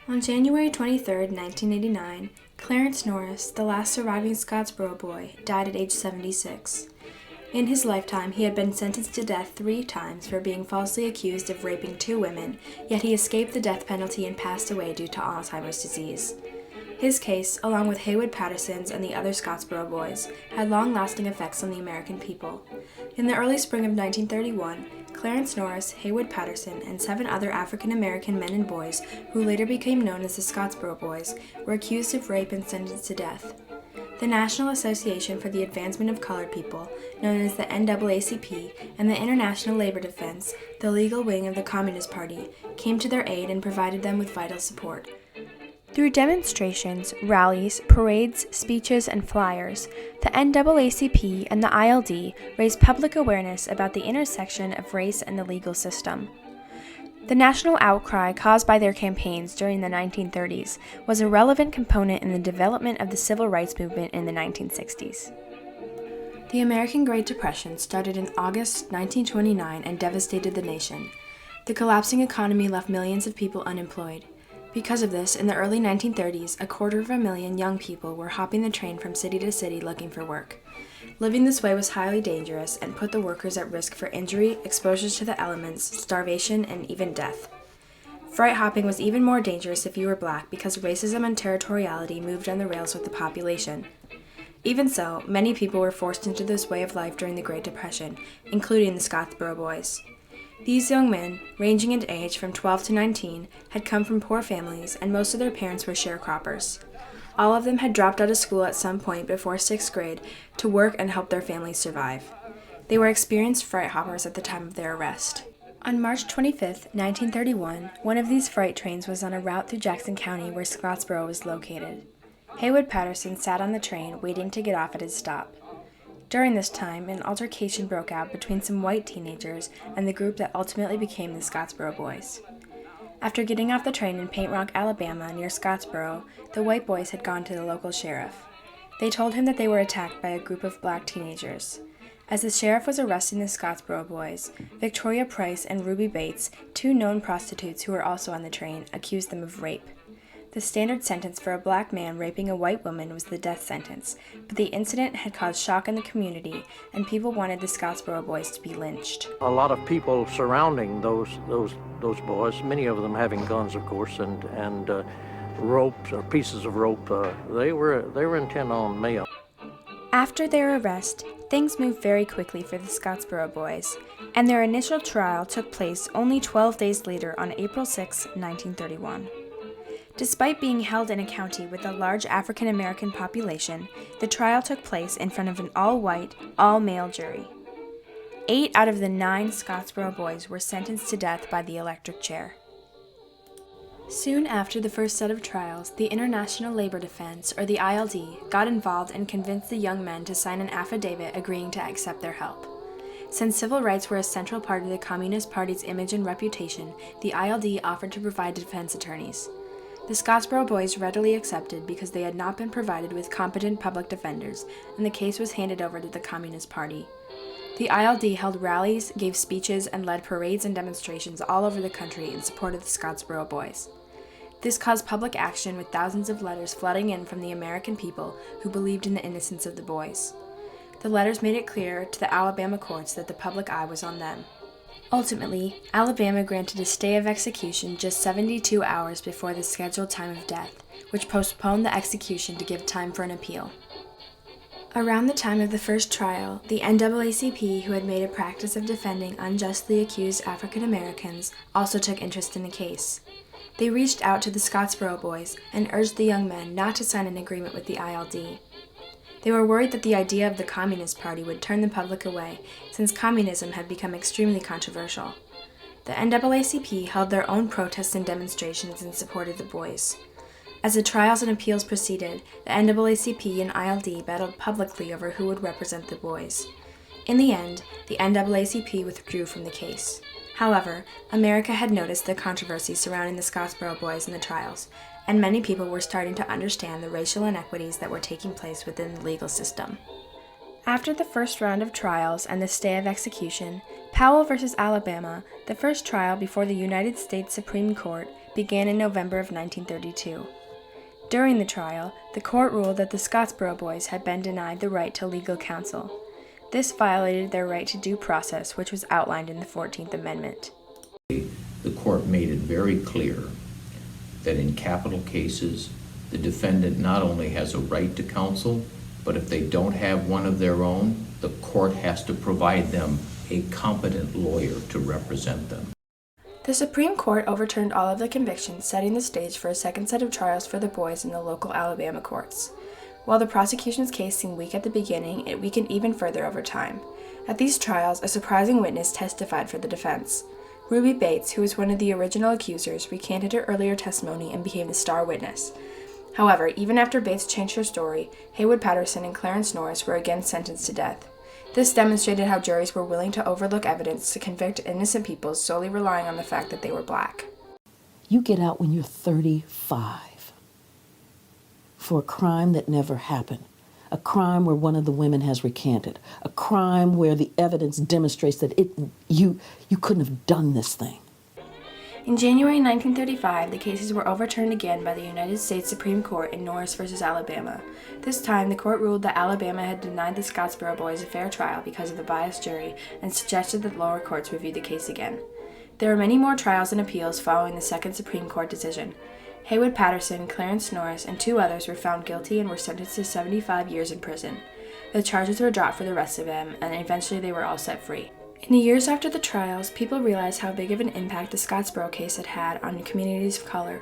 On January 23, 1989, Clarence Norris, the last surviving Scottsboro boy, died at age 76. In his lifetime, he had been sentenced to death 3 times for being falsely accused of raping 2 women, yet he escaped the death penalty and passed away due to Alzheimer's disease. His case, along with Haywood Patterson's and the other Scottsboro boys, had long-lasting effects on the American people. In the early spring of 1931, Clarence Norris, Haywood Patterson, and 7 other African-American men and boys, who later became known as the Scottsboro Boys, were accused of rape and sentenced to death. The National Association for the Advancement of Colored People, known as the NAACP, and the International Labor Defense, the legal wing of the Communist Party, came to their aid and provided them with vital support. Through demonstrations, rallies, parades, speeches, and flyers, the NAACP and the ILD raised public awareness about the intersection of race and the legal system. The national outcry caused by their campaigns during the 1930s was a relevant component in the development of the civil rights movement in the 1960s. The American Great Depression started in August 1929 and devastated the nation. The collapsing economy left millions of people unemployed. Because of this, in the early 1930s, 250,000 young people were hopping the train from city to city looking for work. Living this way was highly dangerous and put the workers at risk for injury, exposures to the elements, starvation, and even death. Freight hopping was even more dangerous if you were black because racism and territoriality moved on the rails with the population. Even so, many people were forced into this way of life during the Great Depression, including the Scottsboro Boys. These young men, ranging in age from 12 to 19, had come from poor families, and most of their parents were sharecroppers. All of them had dropped out of school at some point before 6th grade to work and help their families survive. They were experienced freight hoppers at the time of their arrest. On March 25, 1931, one of these freight trains was on a route through Jackson County where Scottsboro was located. Haywood Patterson sat on the train waiting to get off at his stop. During this time, an altercation broke out between some white teenagers and the group that ultimately became the Scottsboro Boys. After getting off the train in Paint Rock, Alabama, near Scottsboro, the white boys had gone to the local sheriff. They told him that they were attacked by a group of black teenagers. As the sheriff was arresting the Scottsboro Boys, Victoria Price and Ruby Bates, 2 known prostitutes who were also on the train, accused them of rape. The standard sentence for a black man raping a white woman was the death sentence, but the incident had caused shock in the community, and people wanted the Scottsboro Boys to be lynched. A lot of people surrounding those boys, many of them having guns, of course, and ropes or pieces of rope. They were intent on me. After their arrest, things moved very quickly for the Scottsboro Boys, and their initial trial took place only 12 days later on April 6, 1931. Despite being held in a county with a large African American population, the trial took place in front of an all-white, all-male jury. 8 out of the 9 Scottsboro Boys were sentenced to death by the electric chair. Soon after the first set of trials, the International Labor Defense, or the ILD, got involved and convinced the young men to sign an affidavit agreeing to accept their help. Since civil rights were a central part of the Communist Party's image and reputation, the ILD offered to provide defense attorneys. The Scottsboro Boys readily accepted because they had not been provided with competent public defenders, and the case was handed over to the Communist Party. The ILD held rallies, gave speeches, and led parades and demonstrations all over the country in support of the Scottsboro Boys. This caused public action with thousands of letters flooding in from the American people who believed in the innocence of the boys. The letters made it clear to the Alabama courts that the public eye was on them. Ultimately, Alabama granted a stay of execution just 72 hours before the scheduled time of death, which postponed the execution to give time for an appeal. Around the time of the first trial, the NAACP, who had made a practice of defending unjustly accused African Americans, also took interest in the case. They reached out to the Scottsboro Boys and urged the young men not to sign an agreement with the ILD. They were worried that the idea of the Communist Party would turn the public away, since communism had become extremely controversial. The NAACP held their own protests and demonstrations in support of the boys. As the trials and appeals proceeded, the NAACP and ILD battled publicly over who would represent the boys. In the end, the NAACP withdrew from the case. However, America had noticed the controversy surrounding the Scottsboro Boys in the trials, and many people were starting to understand the racial inequities that were taking place within the legal system. After the first round of trials and the stay of execution, Powell v. Alabama, the first trial before the United States Supreme Court, began in November of 1932. During the trial, the court ruled that the Scottsboro Boys had been denied the right to legal counsel. This violated their right to due process, which was outlined in the 14th Amendment. The court made it very clear that in capital cases, the defendant not only has a right to counsel, but if they don't have one of their own, the court has to provide them a competent lawyer to represent them. The Supreme Court overturned all of the convictions, setting the stage for a second set of trials for the boys in the local Alabama courts. While the prosecution's case seemed weak at the beginning, it weakened even further over time. At these trials, a surprising witness testified for the defense. Ruby Bates, who was one of the original accusers, recanted her earlier testimony and became the star witness. However, even after Bates changed her story, Haywood Patterson and Clarence Norris were again sentenced to death. This demonstrated how juries were willing to overlook evidence to convict innocent people solely relying on the fact that they were black. You get out when you're 35 for a crime that never happened, a crime where one of the women has recanted, a crime where the evidence demonstrates that you couldn't have done this thing. In January 1935, the cases were overturned again by the United States Supreme Court in Norris v. Alabama. This time, the court ruled that Alabama had denied the Scottsboro Boys a fair trial because of the biased jury and suggested that lower courts review the case again. There were many more trials and appeals following the second Supreme Court decision. Haywood Patterson, Clarence Norris, and 2 others were found guilty and were sentenced to 75 years in prison. The charges were dropped for the rest of them, and eventually they were all set free. In the years after the trials, people realized how big of an impact the Scottsboro case had had on communities of color.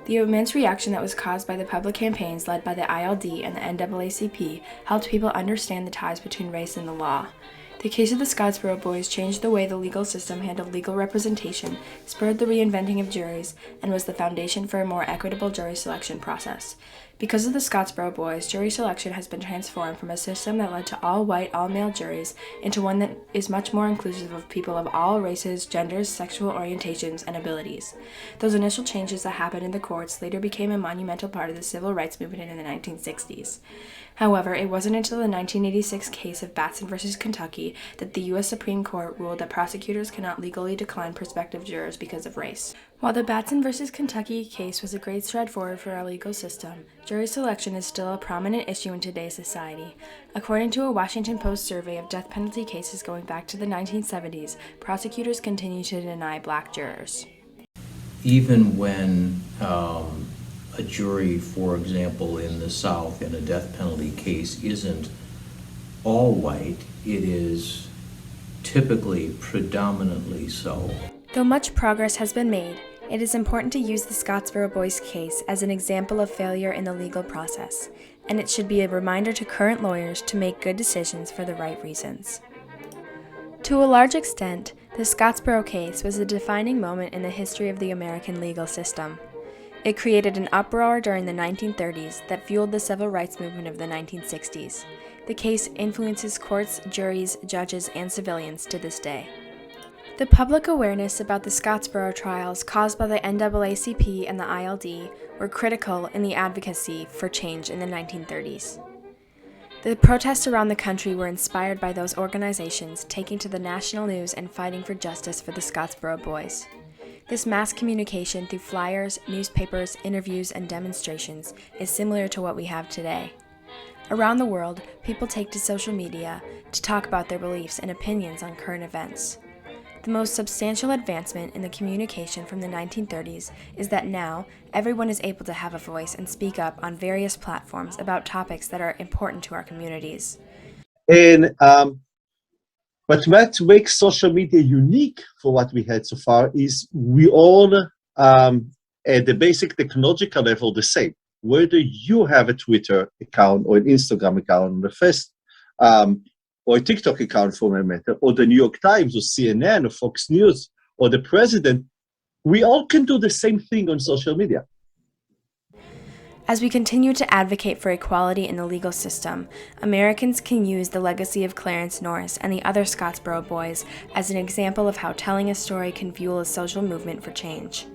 The immense reaction that was caused by the public campaigns led by the ILD and the NAACP helped people understand the ties between race and the law. The case of the Scottsboro Boys changed the way the legal system handled legal representation, spurred the reinventing of juries, and was the foundation for a more equitable jury selection process. Because of the Scottsboro Boys, jury selection has been transformed from a system that led to all-white, all-male juries into one that is much more inclusive of people of all races, genders, sexual orientations, and abilities. Those initial changes that happened in the courts later became a monumental part of the civil rights movement in the 1960s. However, it wasn't until the 1986 case of Batson v. Kentucky that the U.S. Supreme Court ruled that prosecutors cannot legally decline prospective jurors because of race. While the Batson v. Kentucky case was a great stride forward for our legal system, jury selection is still a prominent issue in today's society. According to a Washington Post survey of death penalty cases going back to the 1970s, prosecutors continue to deny black jurors. Even when a jury, for example, in the South in a death penalty case isn't all white, it is typically predominantly so. Though much progress has been made, it is important to use the Scottsboro Boys case as an example of failure in the legal process, and it should be a reminder to current lawyers to make good decisions for the right reasons. To a large extent, the Scottsboro case was a defining moment in the history of the American legal system. It created an uproar during the 1930s that fueled the civil rights movement of the 1960s. The case influences courts, juries, judges, and civilians to this day. The public awareness about the Scottsboro trials caused by the NAACP and the ILD were critical in the advocacy for change in the 1930s. The protests around the country were inspired by those organizations taking to the national news and fighting for justice for the Scottsboro Boys. This mass communication through flyers, newspapers, interviews, and demonstrations is similar to what we have today. Around the world, people take to social media to talk about their beliefs and opinions on current events. The most substantial advancement in the communication from the 1930s is that now everyone is able to have a voice and speak up on various platforms about topics that are important to our communities. And but what makes social media unique for what we had so far is we all, at the basic technological level, the same. Whether you have a Twitter account or an Instagram account or a Facebook, or a TikTok account for that matter, or the New York Times or CNN or Fox News or the president, we all can do the same thing on social media. As we continue to advocate for equality in the legal system, Americans can use the legacy of Clarence Norris and the other Scottsboro Boys as an example of how telling a story can fuel a social movement for change.